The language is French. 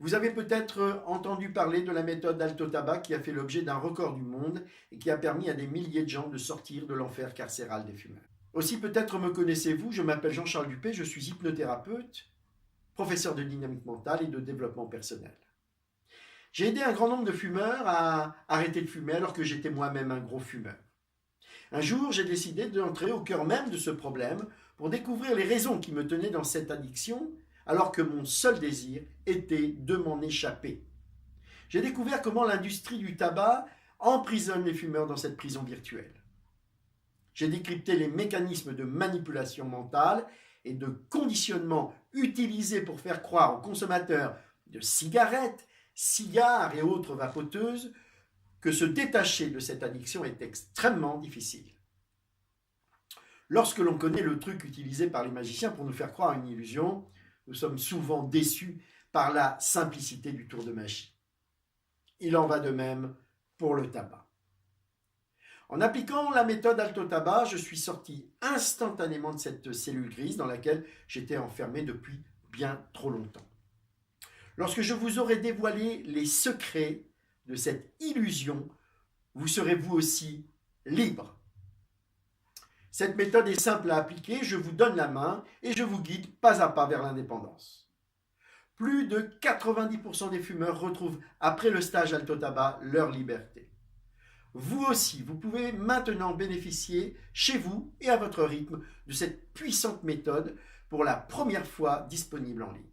Vous avez peut-être entendu parler de la méthode Alto Tabac qui a fait l'objet d'un record du monde et qui a permis à des milliers de gens de sortir de l'enfer carcéral des fumeurs. Aussi peut-être me connaissez-vous, je m'appelle Jean-Charles Dupé, je suis hypnothérapeute, professeur de dynamique mentale et de développement personnel. J'ai aidé un grand nombre de fumeurs à arrêter de fumer alors que j'étais moi-même un gros fumeur. Un jour, j'ai décidé d'entrer au cœur même de ce problème pour découvrir les raisons qui me tenaient dans cette addiction alors que mon seul désir était de m'en échapper. J'ai découvert comment l'industrie du tabac emprisonne les fumeurs dans cette prison virtuelle. J'ai décrypté les mécanismes de manipulation mentale et de conditionnement utilisés pour faire croire aux consommateurs de cigarettes, cigares et autres vapoteuses que se détacher de cette addiction est extrêmement difficile. Lorsque l'on connaît le truc utilisé par les magiciens pour nous faire croire à une illusion, nous sommes souvent déçus par la simplicité du tour de magie. Il en va de même pour le tabac. En appliquant la méthode Alto Tabac, je suis sorti instantanément de cette cellule grise dans laquelle j'étais enfermé depuis bien trop longtemps. Lorsque je vous aurai dévoilé les secrets de cette illusion, vous serez vous aussi libre. Cette méthode est simple à appliquer, je vous donne la main et je vous guide pas à pas vers l'indépendance. Plus de 90% des fumeurs retrouvent après le stage Alto Tabac leur liberté. Vous aussi, vous pouvez maintenant bénéficier chez vous et à votre rythme de cette puissante méthode pour la première fois disponible en ligne.